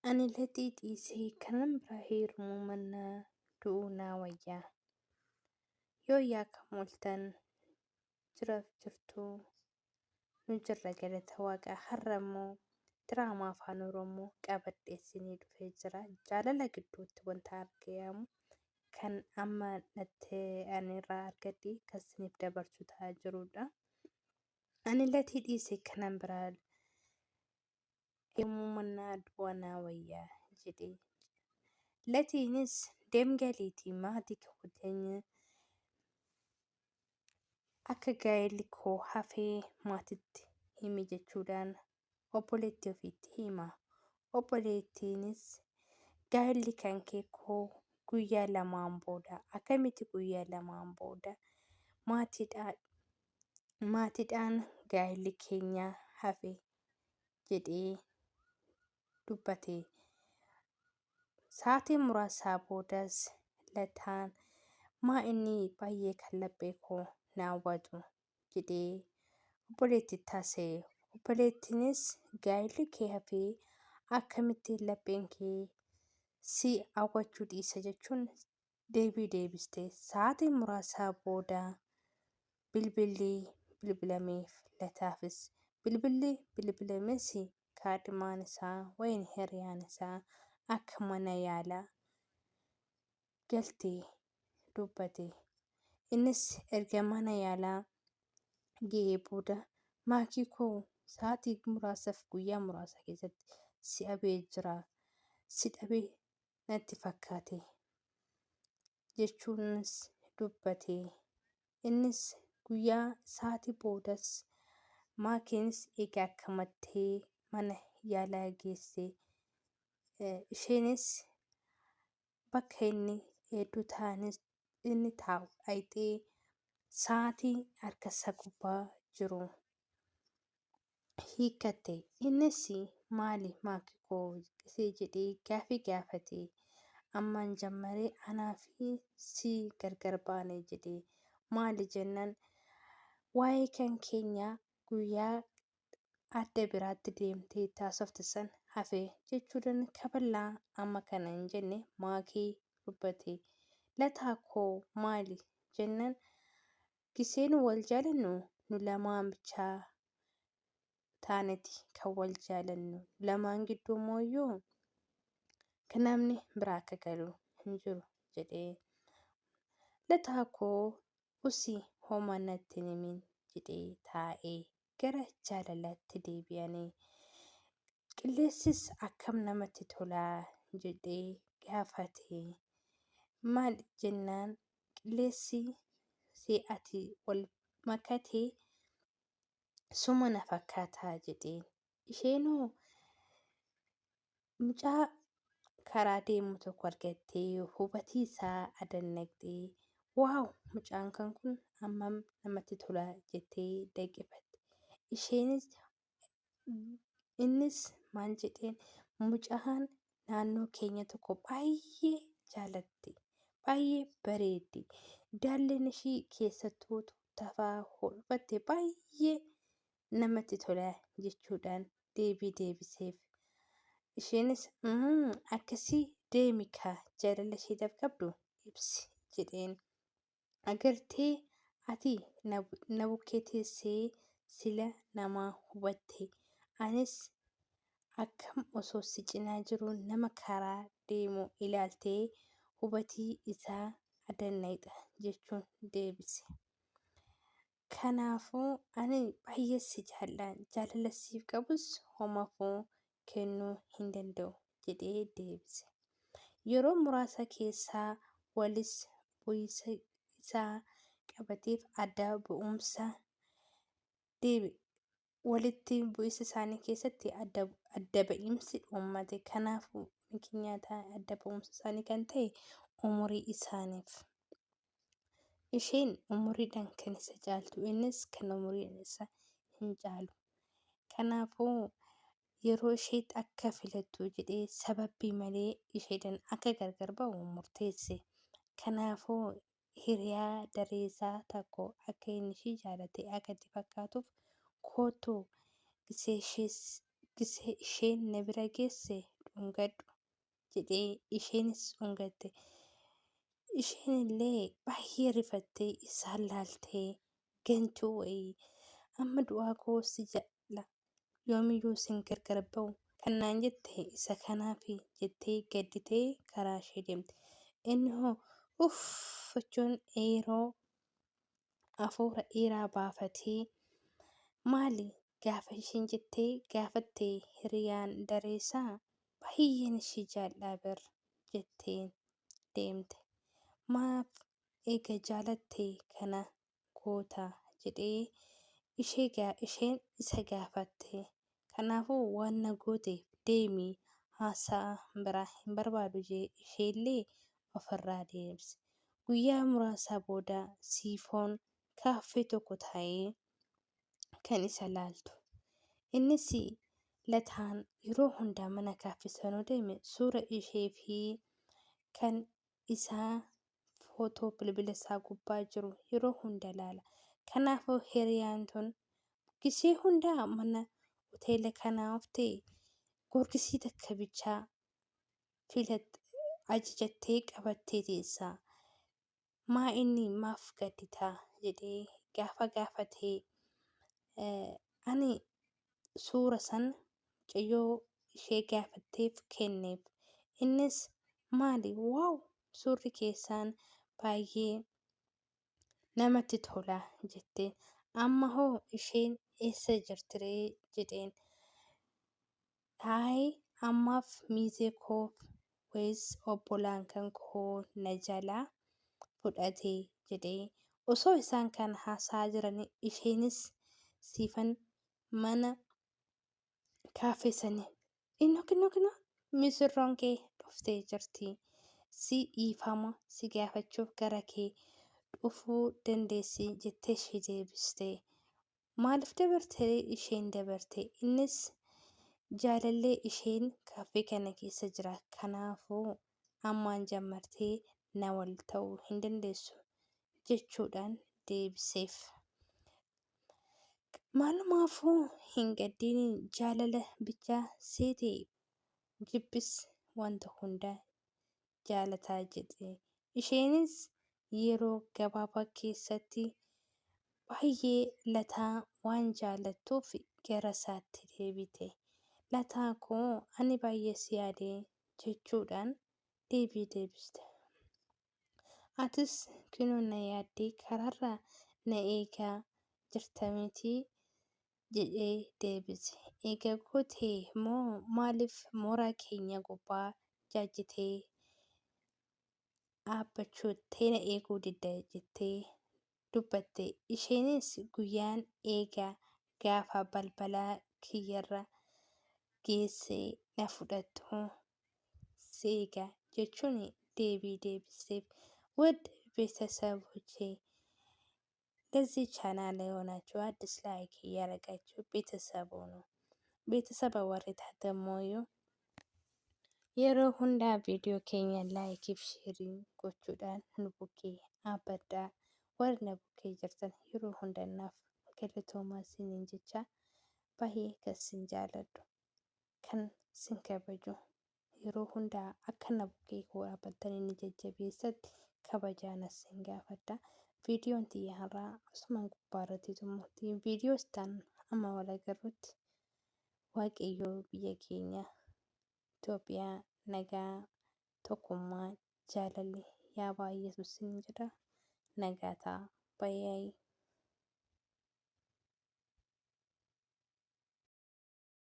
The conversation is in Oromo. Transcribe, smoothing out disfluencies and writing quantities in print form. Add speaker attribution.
Speaker 1: Ani latii dhiisee kanan biraa heerumuu mannaa du'uu naa wayyaa. Yoo yaakam ooltan jiraaf jirtuu nu jirra galata waaqaa. Har'a immoo diraamaa afaan Oromoo qabadhee isinii dhufee jira. Jaalala gidduutti wanta argamu kan amma natti anirraa argadhe kan isiniif dabarsu ta'aa jirudha. Ani latii dhiisee kanan biraa heerumuu mannaa du'uu naa wayyaa jedhee. Latiinis deemgaliitii maatii wajjin akka gaa'elli koo hafee maatitti himi jechuudhaan obboleettii ofiitti hima. Obboleettiinis gaa'elli kan kee koo guyyaa lamaan booda akkamitti guyyaa lamaan booda maatiidhaan gaa'elli keenya hafe jedhee dubbate. Sa'aatii muraasaa boodas lataan maa inni baay'ee kan laphee koo na hawwatu jedhee obboleettiitti haasa'e. Obboleettiinis gaa'elli kee hafee akkamitti lapheen kee si hawwachuu dhiisa jechuun deebii deebiste. Sa'aatii muraasaa booda bilbilli bilbilameef lataafis. Bilbilli bilbilames kaadhimaan isaa wayin hiriyaan isaa akka mana yaalaa galtee dubbate. Innis erga mana yaalaa ga'ee booda maatii koo sa'aatii muraasaaf guyyaa muraasa keessatti si dhabee jira. Si dhabee natti fakkaate jechuunis dubbate. Innis guyyaa sa'aatii boodas maatiinis egaa akkamattee mana yaalaa geesse. Isheenis bakka inni hedduu inni taa'u dhaqxee sa'aatii harka isaa gubbaa jiru hiikkatte. Innis maali maatii koo jedhee gaaffii gaafate. Ammaan jalqabee anaa fi si gargar baane jedhee. Maali jennaan waa'ee kan keenya guyyaa adda biraatti deemtee taasifte san hafe jechuudhaan kaballaa amma kana hin jenne maatii dubbate. Lataa koo maali jennaan gisee nu wal jaalannu nu lamaan bichaa taaneeti kan wal jaalannu. Lamaan gidduu mooyyuu kan namni biraa akka galu hin jiru jedhee. Lataa koo usii homaa natti hin himin jedhee taa'ee gara jaalalaatti deebi'anii. Qilleensis akkam namatti tolaa jedhee gaafate. Maal jennaan qilleensi si'atii wal makatee suma na fakkaataa jedheen. Isheenoo mucaa karaa deemu tokko argattee hubatii isaa adannaqxee waaw mucaan kan kun hammam namatti tola jettee dinqifatte. Innis maal jedheen mucaan naannoo keenya tokko baay'ee jaalatti. Baay'ee bareeddi. Daalleen ishii keessattuu tafaa hodhatte baay'ee namatti tola jechuudhaan deebii deebiseef. Isheenis akkasii deemi kaa jaalala isheedhaaf qabdu ibsi jedheen. Agartee ati na bukkee teessee sila namaa hubatte. Anis akkam osoo si cinaa jiru nama karaa deemu ilaaltee hubatii isaa adannaqxa jechuun deebise. Kanaafuu ani baay'ee si jaalala siif qabus homaafuu kennuu hin danda'u jedhee deebise. Yeroo muraasa keessaa walis bu'iinsa isaa qabateef adda bu'umsa walitti bu'iinsa isaanii keessatti adda ba'iinsi uummate. Kanaafuu nyaata adda bu'umsa isaanii kan ta'e umurii isaaniif. Isheen umuriidhaan kan isa caaltu innis kan umuriin isa hin caalu. Kanaafuu yeroo isheetti akka filattu jedhee sababii malee isheedhaan akka gargar ba'u murteesse. Kanaafuu hiriyaa dareessaa tokko akka inni ishee jaalate akka itti fakkaatuuf kootu gisee isheen na bira geesse dhungadhu jedhee isheenis dhungatte. Isheenillee baay'ee rifattee isaan laaltee gantuu wayii amma du'aa koo si jala yoomiyyuu sin gargar ba'u kan naan jette isa kanaafi jettee gadditee karaa ishee deemte. Inni hoo uffachuun yeroo hafuura dheeraa baafatee maali gaafa isheen jettee gaafatte hiriyaan dareessaa baay'een ishee jaalladha bir jetteen deemte. Maaf eega jaalatte kana goota jedhee isheen isa gaafatte. Kanaafuu waan na gooteef deemii haasaa biraa hin barbaadu jee isheellee ofirraa deebise. Guyyaa muraasa booda siifoon kaaffee tokko taa'ee kan isa laaltu. Innis lataan yeroo hundaa mana kaaffee sanuu deeme suura ishee fi kan isaa footoo bilbila isaa gubbaa jiru yeroo hunda laala. Kanaafuu hiriyaan tun gisee hundaa mana hoteela kanaa oftee gorgisii takka bichaa ajajattee qabattee teessaa. Maa inni maaf gadditaa jedhee gaafa gaafatee ani suura san mucayyoo ishee gaafatteef kenneef. Innis maali waaw suurri keessaan baay'ee namatti tola jetteen. Amma hoo isheen eessa jirtiree jedheen. Hayi ammaaf miizee koo wayis obbolaan kan koo na jalaa fudhatee jedhee osoo isaan kan haasaa jiran isheenis siifan mana kaaffee sanii kinoo misirroon kee dhuftee jirti. Si dhiifama si gaafachuuf gara kee dhufuu dandeessi jettee ishee deebiste. Maaliif dabartee isheen dabarte? Innis jaalallee isheen kaaffee kana keessa jira. Kanaafuu ammaan jammartee na wal ta'uu hin dandeessu jechuudhaan deebiseef. Maalumaafuu hin gaddiin jaalala bichaa seetee jibbis wanta hundaa jaalataa jedhe. Isheenis yeroo gabaabaa keessatti baay'ee lataa waan jaalattuuf gara isaatti deebite. Lataa koo ani baay'ee si yaade jechuudhaan deebii deebiste. Atis kunoo na yaaddee karaarra na eegaa jirta miti jedhee deebise. Egaa gootee moo maaliif mooraa keenya gubbaa jaajitee dhaabbachuuttee na eeguu didda jettee dubbatte. Isheenis guyyaan eegaa gaafa balbalaa kiyyarra geessee na fudhattu seega jechuun deebii deebiseef. ውድ ቤተሰቦቼ ለዚህ ቻናል የሆናችሁ አዲስ ላይክ እያደረጋችሁ ቤተሰብ ሁኑ። ቤተሰብ warri taatamoo yeroo hundaa viidiyoo keenya laayikiif sheerii gochuudhaan nu bukkee dhaabadhaa. Warri na bukkee jirtan yeroo hundaaf galatoomaa isiniin jecha baay'ee kan isin jaaladhu kan isin kabaju yeroo hundaa akka na bukkee koo dhaabbattanii ni jajjabeessatti kabajaan isin gaafadha. Viidiyoon xiyyaa har'aa asumaan gubbaarratti xumurti. Viidiyoo isaan amma wal agarrutti waaqayyoo biyya keenya Itoophiyaa nagaa tokkummaa jaalalli yaa baay'eetu isin jedha. Nagaa ta'a. Baay'ee.